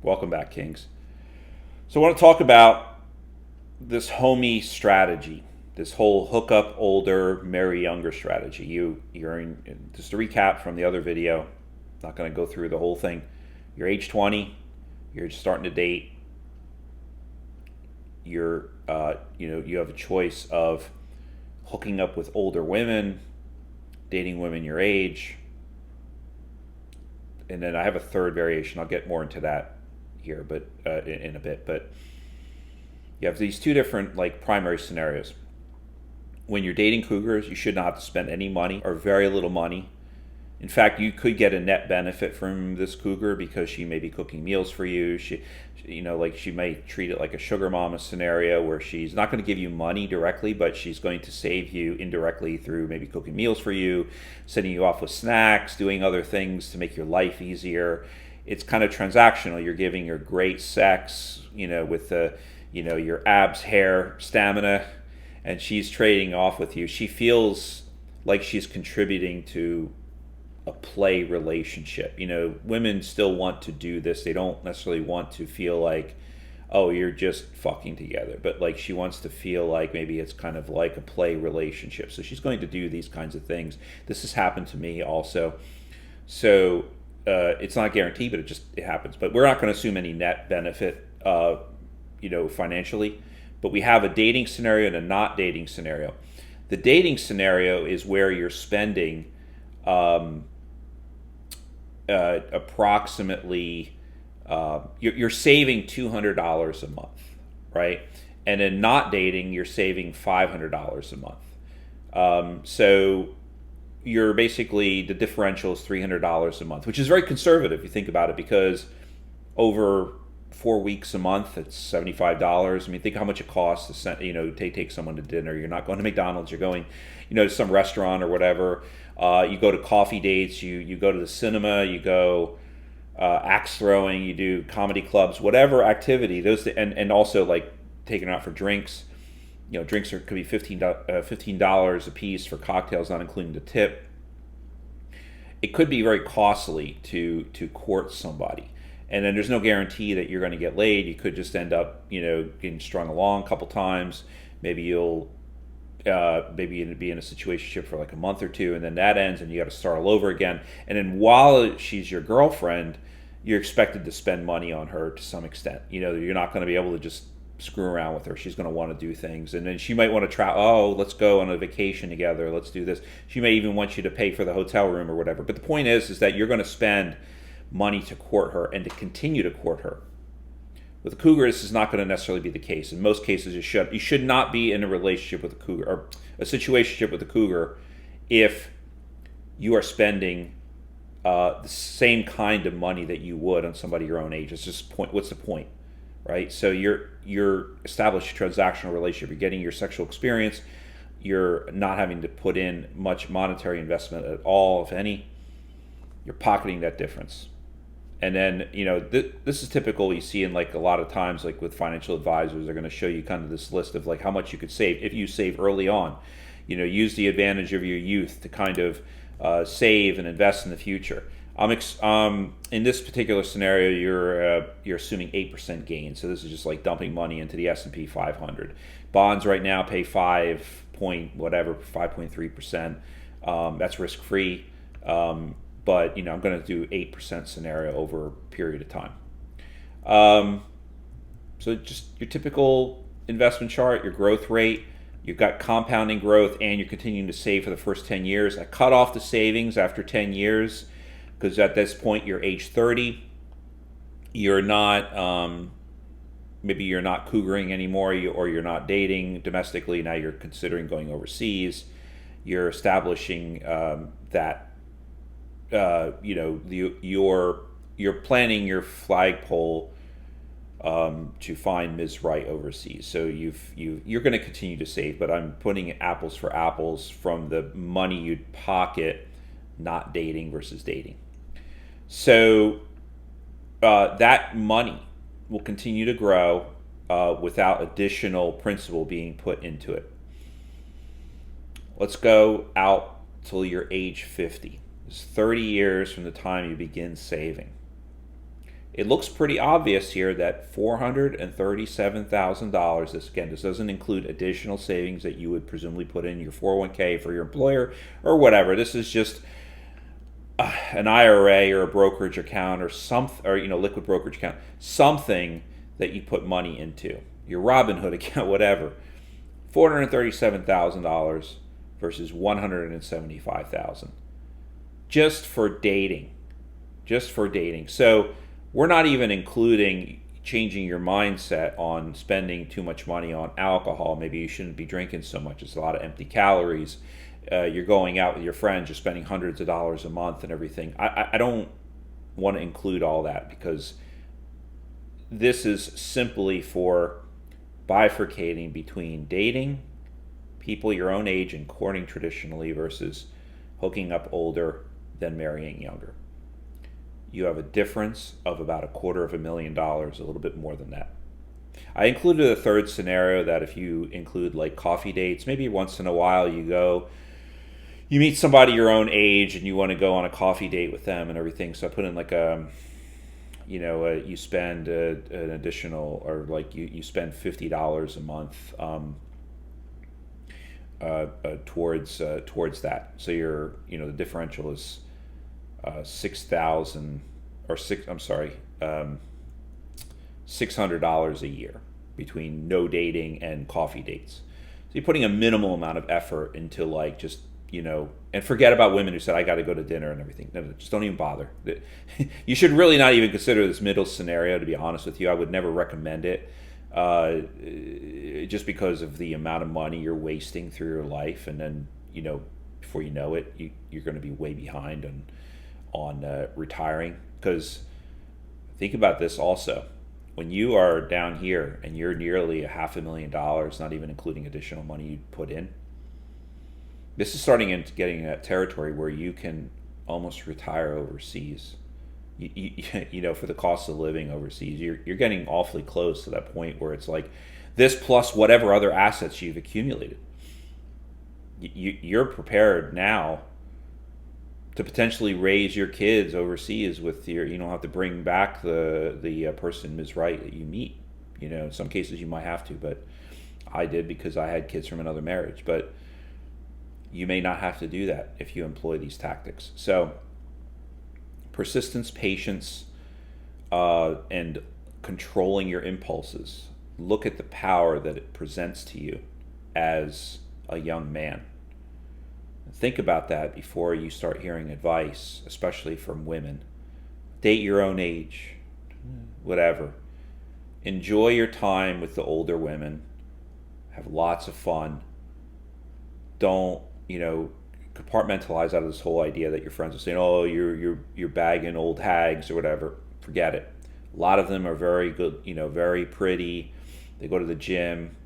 Welcome back, Kings. So I want to talk about this HOMY strategy, this whole hook up older, marry younger strategy. You're in, just to recap from the other video, not going to go through the whole thing. You're age 20, you're starting to date. You have a choice of hooking up with older women, dating women your age, and then I have a third variation. I'll get more into that here, but in a bit. But you have these two different primary scenarios. When you're dating cougars, you should not have to spend any money or very little money. In fact, you could get a net benefit from this cougar because she may be cooking meals for you. She may treat it like a sugar mama scenario where she's not going to give you money directly, but she's going to save you indirectly through maybe cooking meals for you, sending you off with snacks, doing other things to make your life easier. It's kind of transactional. You're giving her great sex, with your abs, hair, stamina, and she's trading off with you. She feels like she's contributing to a play relationship. Women still want to do this. They don't necessarily want to feel like, oh, you're just fucking together. But she wants to feel like maybe it's kind of like a play relationship. So she's going to do these kinds of things. This has happened to me also. So it's not guaranteed, but it happens. But we're not going to assume any net benefit, financially. But we have a dating scenario and a not dating scenario. The dating scenario is where you're spending approximately you're saving $200 a month, right? And in not dating, you're saving $500 a month. So you're basically, the differential is $300 a month, which is very conservative if you think about it, because over 4 weeks a month, it's $75. I mean, think how much it costs to send, take someone to dinner. You're not going to McDonald's. You're going, to some restaurant or whatever. You go to coffee dates. You go to the cinema. You go axe throwing. You do comedy clubs. Whatever activity. And also taking out for drinks. Drinks could be $15 a piece for cocktails, not including the tip. It could be very costly to court somebody. And then there's no guarantee that you're going to get laid. You could just end up, getting strung along a couple times. Maybe you'll be in a situationship for a month or two, and then that ends, and you got to start all over again. And then while she's your girlfriend, you're expected to spend money on her to some extent. You're not going to be able to just screw around with her. She's going to want to do things, and then she might want to try. Oh, let's go on a vacation together. Let's do this. She may even want you to pay for the hotel room or whatever. But the point is that you're going to spend money to court her and to continue to court her. With a cougar, this is not going to necessarily be the case. In most cases, you should not be in a relationship with a cougar or a situationship with a cougar if you are spending the same kind of money that you would on somebody your own age. It's just what's the point, right? So you're establishing a transactional relationship. You're getting your sexual experience. You're not having to put in much monetary investment at all, if any. You're pocketing that difference. And then, this is typical you see in a lot of times, with financial advisors, they're going to show you kind of this list of how much you could save if you save early on. Use the advantage of your youth to kind of save and invest in the future. In this particular scenario, you're assuming 8% gain. So this is just dumping money into the S&P 500. Bonds right now pay 5.3%. That's risk free. But I'm going to do 8% scenario over a period of time. So just your typical investment chart, your growth rate. You've got compounding growth, and you're continuing to save for the first 10 years. I cut off the savings after 10 years because at this point you're age 30. You're not maybe you're not cougaring anymore, or you're not dating domestically. Now you're considering going overseas. You're establishing that. You're planning your flagpole to find Ms. Right overseas. So you're going to continue to save, but I'm putting apples for apples from the money you'd pocket not dating versus dating. So that money will continue to grow without additional principal being put into it. Let's go out till you're age 50. It's 30 years from the time you begin saving. it looks pretty obvious here that $437,000, this doesn't include additional savings that you would presumably put in your 401k for your employer or whatever. This is just an IRA or a brokerage account or liquid brokerage account, something that you put money into, your Robinhood account, whatever. $437,000 versus $175,000 just for dating. So we're not even including changing your mindset on spending too much money on alcohol. Maybe you shouldn't be drinking so much. It's a lot of empty calories. You're going out with your friends, you're spending hundreds of dollars a month and everything. I don't want to include all that, because this is simply for bifurcating between dating people your own age and courting traditionally versus hooking up older, then marrying younger. You have a difference of about $250,000, a little bit more than that. I included a third scenario that if you include like coffee dates, maybe once in a while you meet somebody your own age and you want to go on a coffee date with them and everything. So I put in like you spend an additional, or like you spend $50 a month towards that. So the differential is $600 a year between no dating and coffee dates. So you're putting a minimal amount of effort into like just, and forget about women who said, I got to go to dinner and everything. No, just don't even bother. You should really not even consider this middle scenario, to be honest with you. I would never recommend it, just because of the amount of money you're wasting through your life. And then, before you know it, you're going to be way behind on retiring. Because think about this also. When you are down here and you're nearly $500,000, not even including additional money you put in, this is starting into getting that territory where you can almost retire overseas. For the cost of living overseas, you're getting awfully close to that point where it's like this plus whatever other assets you've accumulated. You're prepared now to potentially raise your kids overseas with you don't have to bring back the person Ms. Right that you meet. In some cases you might have to, but I did because I had kids from another marriage. But you may not have to do that if you employ these tactics. So persistence, patience, and controlling your impulses. Look at the power that it presents to you as a young man. Think about that before you start hearing advice, especially from women. Date your own age, whatever. Enjoy your time with the older women. Have lots of fun. Don't, compartmentalize out of this whole idea that your friends are saying, oh, you're bagging old hags or whatever. Forget it. A lot of them are very good, very pretty. They go to the gym.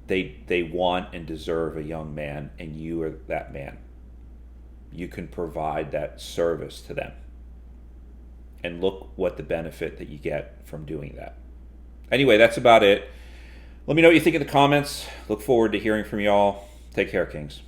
They want and deserve a young man, and you are that man. You can provide that service to them. And look what the benefit that you get from doing that. Anyway, that's about it. Let me know what you think in the comments. Look forward to hearing from y'all. Take care, Kings.